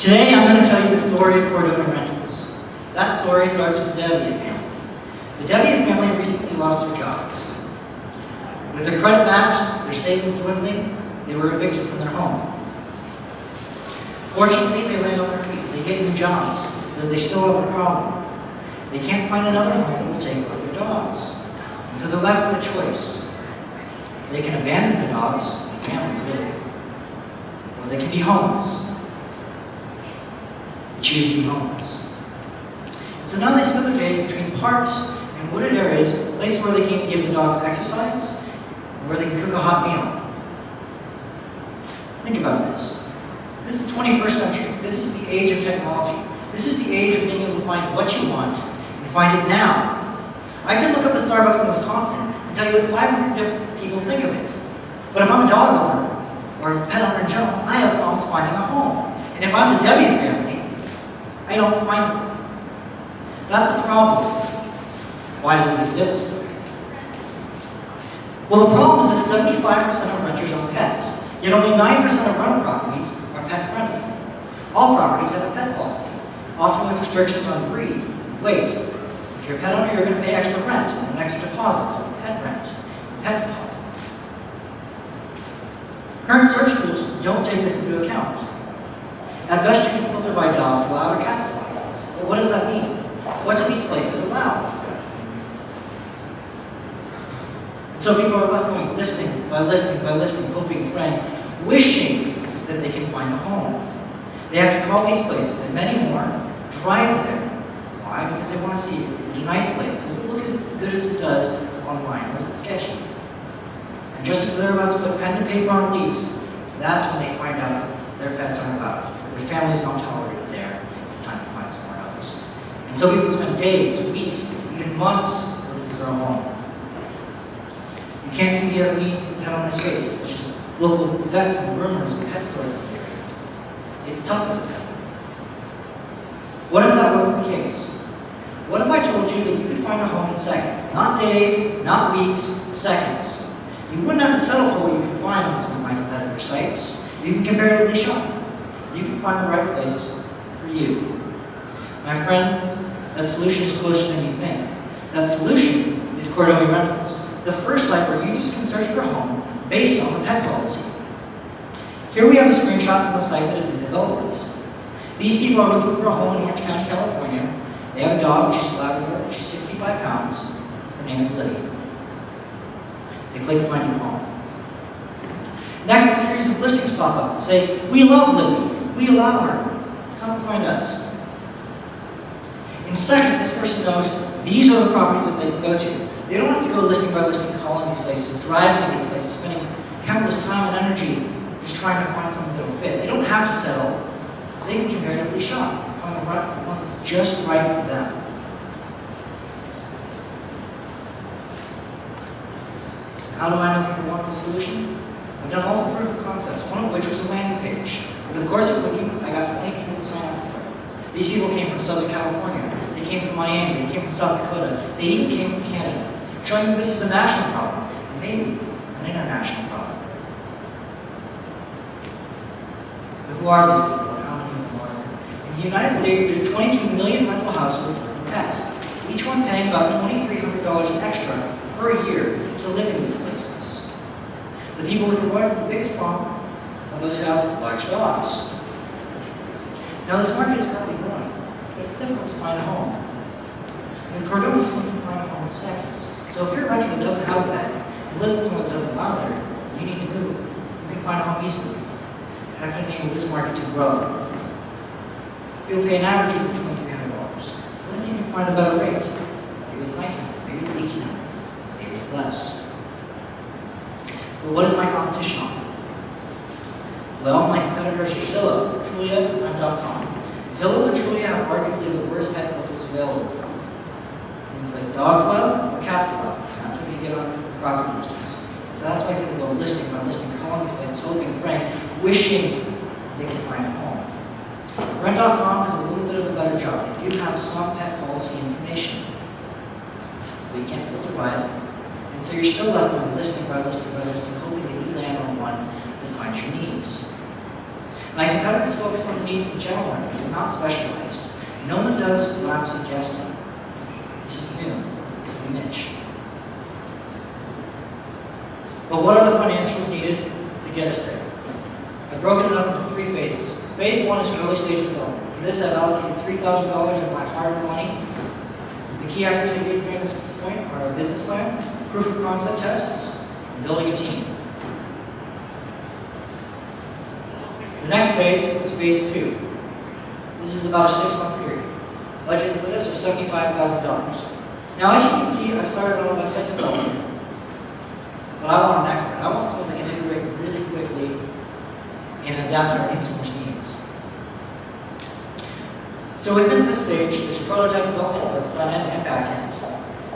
Today I'm going to tell you the story of Cordomi Rentals. That story starts with the Devitt family. The Devitt family recently lost their jobs. With their credit maxed, their savings dwindling, they were evicted from their home. Fortunately, they landed on their feet. They get new jobs, but they still have a problem. They can't find another home that will take care of their dogs. And so they're left with a choice. They can abandon the dogs, the family really, or they can be homeless. They choose to be homeless. And so now they spend their days between parks and wooded areas, places where they can give the dogs exercise, and where they can cook a hot meal. Think about this. This is the 21st century. This is the age of technology. This is the age of being able to find what you want and find it now. I can look up a Starbucks in Wisconsin and tell you what 500 different people think of it. But if I'm a dog owner or a pet owner in general, I have problems finding a home. And if I'm the Devitt family, I don't find it. That's a problem. Why does it exist? Well, the problem is that 75% of renters own pets, yet only 9% of rental properties are pet-friendly. All properties have a pet policy, often with restrictions on breed, weight. If you're a pet owner, you're going to pay extra rent and an extra deposit called pet rent, pet deposit. Current search tools don't take this into account. At best, you can filter by dogs allowed or cats allowed. But what does that mean? What do these places allow? And so people are left going listing by listing by listing, hoping, praying, wishing that they can find a home. They have to call these places, and many more drive there. Why? Because they want to see, is it a nice place? Does it look as good as it does online? Or is it sketchy? And just as they're about to put pen to paper on a lease, that's when they find out their pets aren't allowed. Their family's not tolerated there. It's time to find somewhere else. And so people spend days, weeks, even months looking for a home. You can't see the other needs the pet owner's face, which is local vets and groomers and pet stores in the area. It's tough as a pet. What if that wasn't the case? What if I told you that you could find a home in seconds? Not days, not weeks, seconds. You wouldn't have to settle for what you can find on some of my competitor sites. You can comparatively shop. You can find the right place for you. My friends, that solution is closer than you think. That solution is Cordomi Rentals, the first site where users can search for a home based on the pet policy. Here we have a screenshot from the site that is in development. These people are looking for a home in Orange County, California. They have a dog, which is a Labrador, which is 65 pounds. Her name is Liddy. They click Find a Home. Next, a series of listings pop up and say, we love Liddy. We allow her. Come and find us. In seconds, this person knows these are the properties that they can go to. They don't have to go listing by listing, calling these places, driving to these places, spending countless time and energy just trying to find something that'll fit. They don't have to settle. They can comparatively shop and find the one that's just right for them. How do I know people want this solution? I've done all the proof of concepts, one of which was a landing page. Over the course of looking, I got 20 people to sign up for it. These people came from Southern California. They came from Miami. They came from South Dakota. They even came from Canada, showing that this is a national problem, and maybe an international problem. So who are these people, and how many of them are there? In the United States, there's 22 million rental households with a pet, each one paying about $2,300 extra per year to live in these places. The people with the biggest problem are those who have large dogs. Now, this market is currently growing, but it's difficult to find a home. With Cordomi, someone can find a home in seconds. So if you're a renter that doesn't have a pet, and lives in somewhere that doesn't allow there, you need to move. You can find a home easily. That can enable this market to grow. You'll pay an average of $2,300. What if you can find a better rate? Maybe it's $1,900, maybe it's $1,800, maybe it's less. But what does my competition offer? Well, my competitors are Zillow, Trulia, and Rent.com. Zillow and Trulia have arguably the worst pet filters available. Things like dogs love or cats love. That's what you get on property listings. So that's why people go listing by listing, calling these places, hoping, praying, wishing they can find a home. Rent.com does a little bit of a better job. If you have some pet policy information, but you can't filter by it. And so you're still left with listing by listing by listing, hoping that you land on one that finds your needs. My competitors focus on the needs of general workers, they're not specialized. No one does what I'm suggesting. This is new. This is a niche. But what are the financials needed to get us there? I've broken it up into 3 phases. Phase 1 is early stage development. For this, I've allocated $3,000 of my hard-earned money. The key activities during this point are a business plan, proof of concept tests, and building a team. The next phase is phase 2. This is about a 6-month period. Budget for this was $75,000. Now, as you can see, I've started on website development. But I want an expert. I want someone that can integrate really quickly and adapt to our consumers' needs. So within this stage, there's prototype development with front end and back end.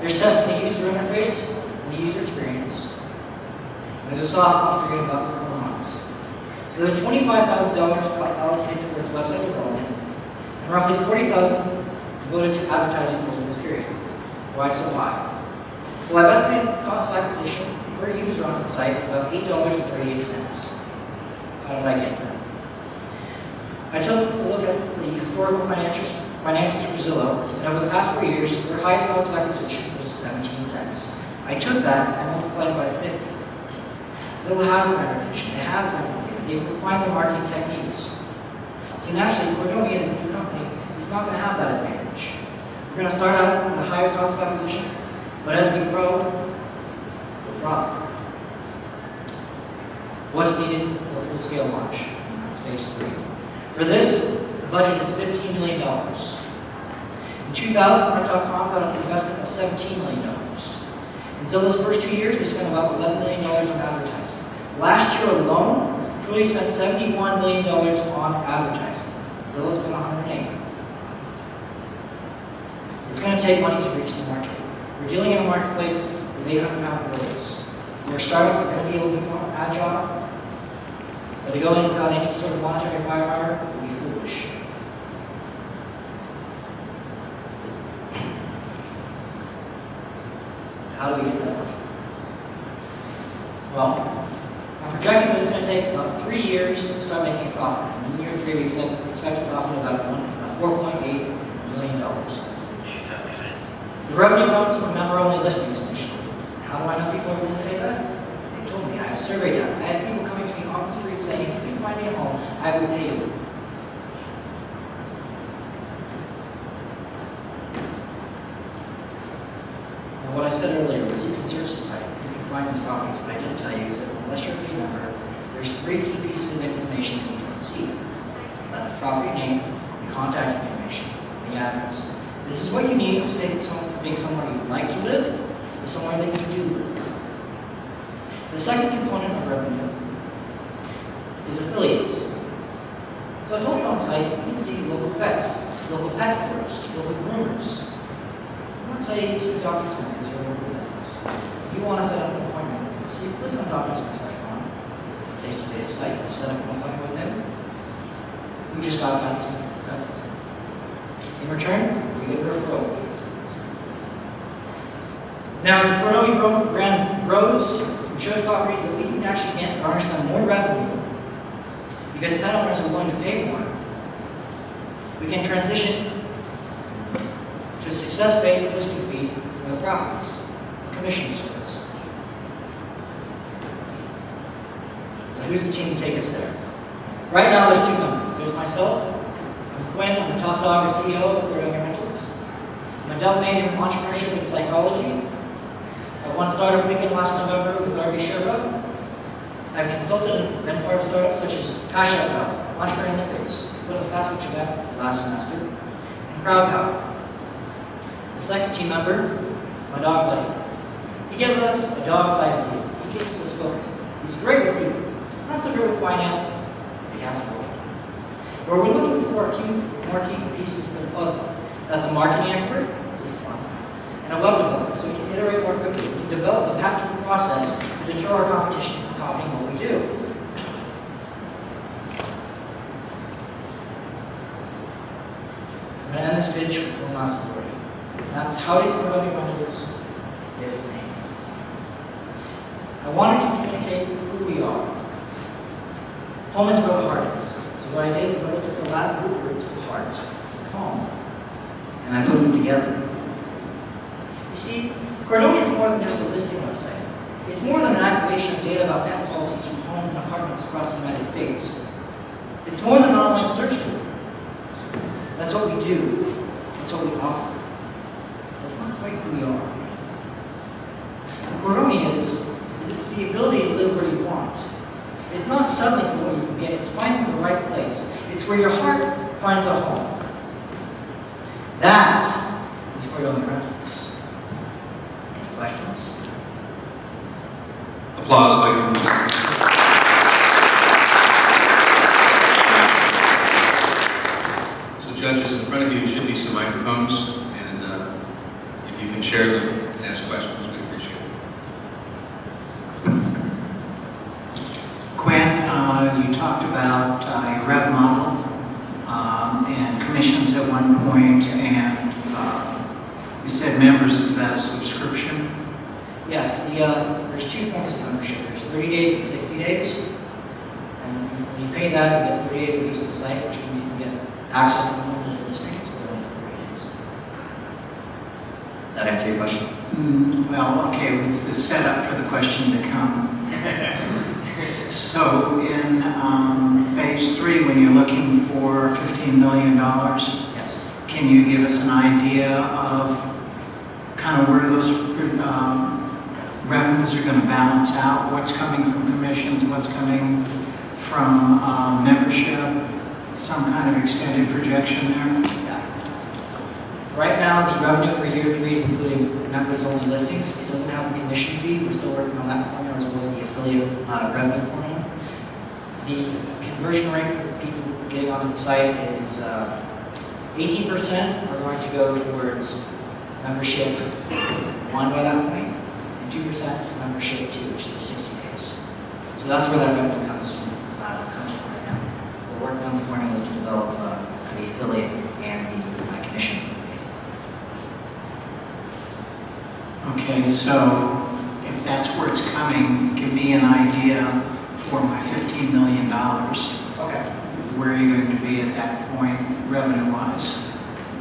There's testing the user interface and the user experience. And there's a soft launch period of about 4 months. So there's $25,000 allocated towards website development, and roughly $40,000 devoted to advertising over this period. Why so high? Well, I've estimated the cost of acquisition per user onto the site is about $8.38. How did I get that? I took a look at the historical financials for Zillow, and over the past 4 years, their highest cost of acquisition was 17 cents. I took that and multiplied it by 50. Zillow has a brand recognition, they have brand recognition, they refine their marketing techniques. So naturally, Cordomi as a new company is not going to have that advantage. We're going to start out with a higher cost of acquisition, but as we grow, we'll drop. What's needed for a full-scale launch? And that's phase 3. For this, the budget is $15 million. In 2000, Rent.com got an investment of $17 million. In Zillow's first 2 years, they spent about $11 million on advertising. Last year alone, Truly spent $71 million on advertising. Zillow spent $108. It's going to take money to reach the market. We're dealing in a marketplace with 800-pound gorillas. We're a startup, we're going to be able to be more agile, but to go in without any sort of monetary firepower would be foolish. How do we get that money? Well, I'm projecting that it's going to take about 3 years to start making a profit. In year 3, we expect a profit of about $4.8 million. The revenue comes from member-only listings initially. How do I know people are willing to pay that? They told me. I have survey data. I had people coming to me off the street saying, if you can find me a home, I will pay you. Now, what I said earlier was you can search the site, you can find these properties, but I didn't tell you is that unless you're a paid member, there's 3 key pieces of information that you don't see. That's the property name, the contact information, the address. This is what you need to take it from being somewhere you like to live to somewhere that you do live. The second component of revenue is affiliates. So I told you on the site, you can see local vets, local pet stores, local groomers. Let's say you see Dr. Smith as your local vet. You want to set up an appointment with him. So you click on Dr. Smith's icon, it takes you to his site, you set up an appointment with him. You just got Dr. Smith requested. In return, you get a referral fee. Now, as the Cordomi brand grows, we chose properties that we can actually garnish them more revenue because pet owners are willing to pay more. We can transition to a success-based listing fee for the properties, a commission service. But who's the team to take us there? Right now, there's 2 companies. There's myself. I'm Quinn, I'm the top dog and CEO of Cordomi Rentals. I'm a double major in entrepreneurship and psychology. I won Startup Weekend last November with RB Sherpa. I've consulted and been part of startups such as Cash Out Now, Entrepreneur Olympics, put up a fast food event last semester, and Crowd Power. The second team member is my dog buddy. He gives us a dog's eye view. He keeps us focused. He's great with people, not so great with finance, but he has more. Where we're looking for a few more key pieces to the puzzle. That's a marketing expert, at least one, and a web developer, so we can iterate more quickly. We can develop a patented process to deter our competition from copying what we do. I'm going to end this pitch with one last story. And that's how did Cordomi Rentals get its name? I wanted to communicate who we are. Home is where the heart is. So So what I did was I looked at the Latin root words for heart, home, and I put them together. You see, Cordomi is more than just a listing website. It's more than an aggregation of data about net policies from homes and apartments across the United States. It's more than an online search tool. That's what we do. That's what we offer. That's not quite who we are. What Cordomi is it's the ability to live where you want. It's not settling for what you can get, it's finding the right place. It's where your heart finds a home. That is Cordomi Rentals. Any questions? Applause, ladies and gentlemen. So judges, in front of you should be some microphones, and if you can share them and ask questions, we appreciate it. Quinn, you talked about your rev model and commissions at one point, and you said members, is that a subscription? Yeah, there's two forms of membership. There's 30 days and 60 days. And when you pay that, you get 30 days of use of the site, which means you can get access to the multiple listings for only 30 days. Does that answer your question? Well, okay, it's the setup for the question to come. So in phase 3, when you're looking for $15 million, Yes. can you give us an idea of kind of where those revenues are going to balance out? What's coming from commissions? What's coming from membership? Some kind of extended projection there? Yeah. Right now, the revenue for year 3 is including members-only listings. It doesn't have the commission fee. We're still working on that formula as well as the affiliate revenue formula. The conversion rate for people getting onto the site is 18% are going to go towards membership 1 by that point, and 2% membership 2, which is 60 days. So that's where that revenue comes from right now. We're working on the formulas to develop the affiliate and the commission base. Okay, so if that's where it's coming, give me an idea for my $15 million. Okay. Where are you going to be at that point, revenue-wise?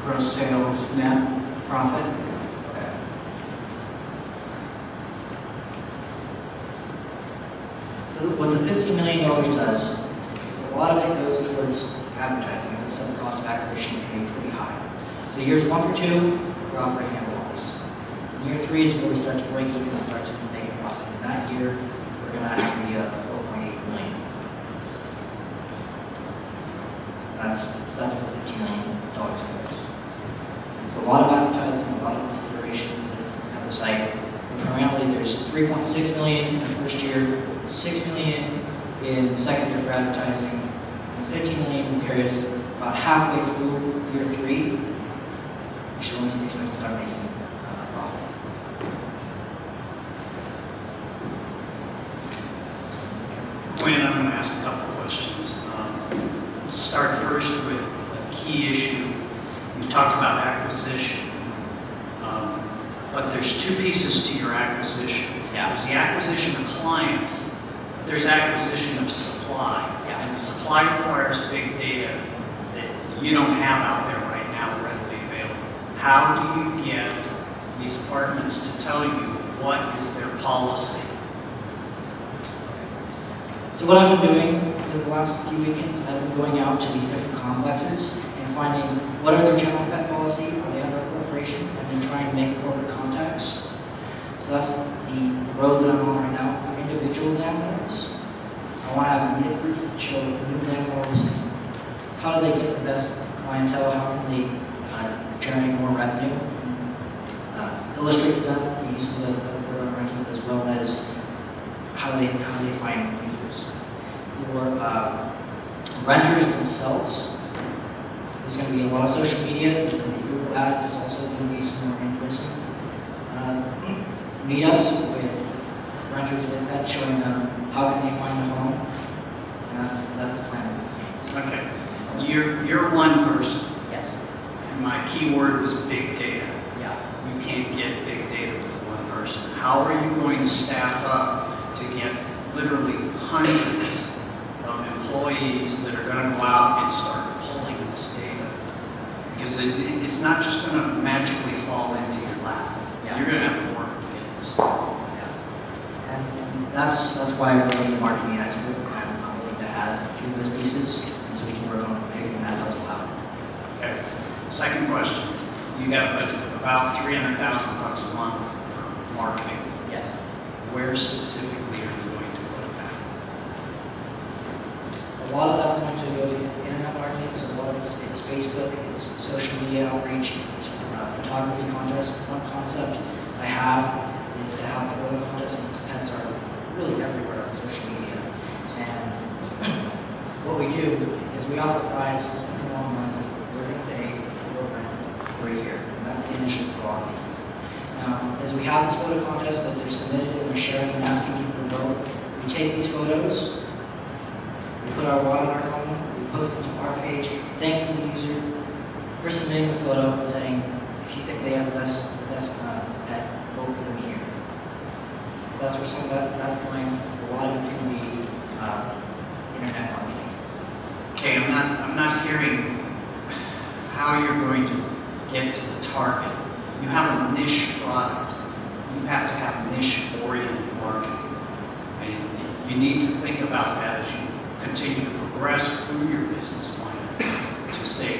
Gross sales, net profit? Okay. So what the $50 million does is a lot of it goes towards advertising. As I said, the cost of acquisitions can be pretty high. So years 1 through 2, we're operating at a loss. Year 3 is where we start to break even and start to make a profit. In that year, we're going to actually 4.8 million. That's what $15 million goes. It's a lot of advertising, a lot of consideration of the site. And primarily, there's 3.6 million in the first year, 6 million in the second year for advertising, and 15 million will carry us about halfway through year 3, which is when we expect to start making a profit. Quinn, I'm going to ask a couple questions. Let's start first with a key issue. You've talked about acquisition, but there's 2 pieces to your acquisition. Yeah. There's the acquisition of clients, but there's acquisition of supply. Yeah. And the supply requires big data that you don't have out there right now readily available. How do you get these apartments to tell you what is their policy? So what I've been doing is over the last few weekends, I've been going out to these different complexes and finding what are their general pet policy, are they under a corporation, and then trying to make corporate contacts. So that's the road that I'm on right now for individual landlords. I want to have meetup groups that show new landlords how do they get the best clientele, how can they generate more revenue, illustrate to them the uses of Cordomi Rentals as well as how they find users. For renters themselves, there's going to be a lot of social media, there's going to be Google ads, there's also going to be some more in-person meetups with renters with that, showing them how can they find a home, and that's the plan as it stands. Okay. You're one person, Yes. and my key word was big data. Yeah. You can't get big data with one person. How are you going to staff up to get literally hundreds of employees that are going to go out and start pulling this data? Because it's not just going to magically fall into your lap. Yeah. You're going to have to work to get this data. And that's why we're really a marketing expert. I'm willing to add a few of those pieces, and so we can work on figuring that out as well. Okay. Second question. You got a budget of about $300,000 a month for marketing. Yes. Where specifically are you going to put that? A lot of that's going to go to internet marketing, so a lot of it's Facebook, it's social media outreach, it's photography contests. One concept I have is to have a photo contest, and pets are really everywhere on social media. And what we do is we offer prize something along the lines of we're going to pay the program for a year, and that's the initial drawing. Now, as we have this photo contest, as they're submitted and we're sharing and asking people to vote, we take these photos, we put our wallet in our phone, we post them to our page, thanking the user for submitting the photo and saying, if you think they have the best pet, vote for them here. So that's where some of that's going. A lot of it's going to be internet marketing. Okay, I'm not hearing how you're going to get to the target. You have a niche product. You have to have niche-oriented marketing. And you need to think about that as you continue to progress through your business plan to say,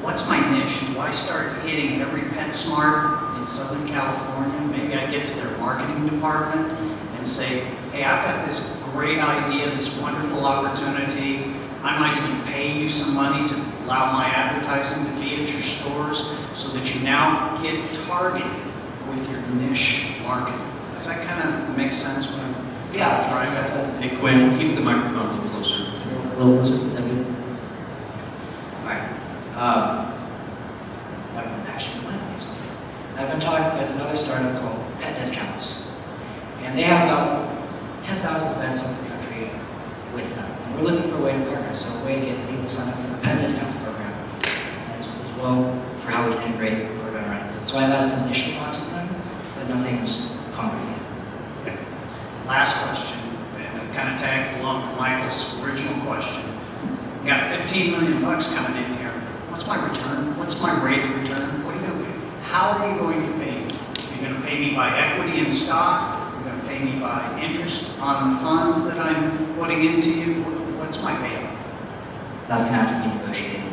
what's my niche? Do I start hitting every PetSmart in Southern California? Maybe I get to their marketing department and say, hey, I've got this great idea, this wonderful opportunity. I might even pay you some money to allow my advertising to be at your stores so that you now get targeted with your niche marketing. Does that kind of make sense when I'm trying to? Hey, Quinn, keep the microphone a little closer. A little closer, is that good? All right. I've been talking with another startup called Pet Discounts, and they have about 10,000 vets over the country with them. And we're looking for a way to partner, so a way to get people signed up for the Pet Discounts program, as well for how we can integrate Cordomi Rentals. So I've had some initial talks with them, but nothing's concrete yet. Last question, and it kind of tags along with Michael's original question. You got $15 million coming in here. What's my return? What's my rate of return? What are you going to do? How are you going to pay me? You're going to pay me by equity and stock? You're going to pay me by interest on the funds that I'm putting into you? What's my payout? That's going to have to be negotiated.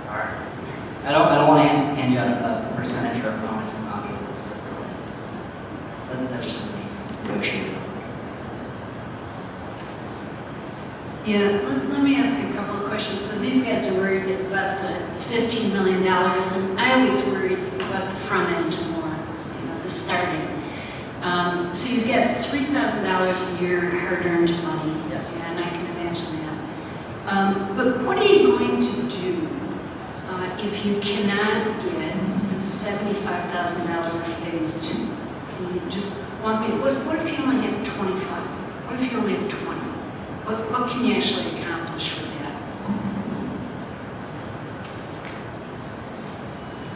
All right. I don't want to hand you out a percentage or a promise and not be able to fulfill it. That's just something negotiated. Yeah, let me ask a couple of questions. So these guys are worried about the $15 million, and I always worried about the front end more, the starting. So you've got $3,000 a year hard-earned money. Yes. And I can imagine that. But what are you going to do if you cannot get a $75,000 phase 2? Can you just walk me? What if you only have 25? What if you only have 20? What can you actually accomplish with that?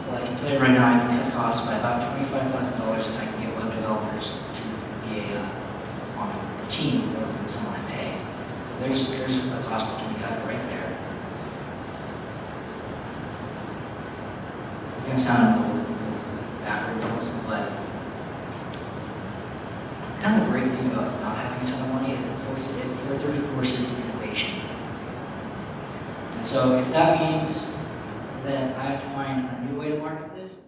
Well, I can tell you right now, I can cut costs by about $25,000 if I can get web developers to be on a team rather than someone I pay. So there's a cost that can be cut right there. It's going to sound a little backwards almost, but kind of the great thing about not having a ton of money is it further forces innovation. And so if that means that I have to find a new way to market this,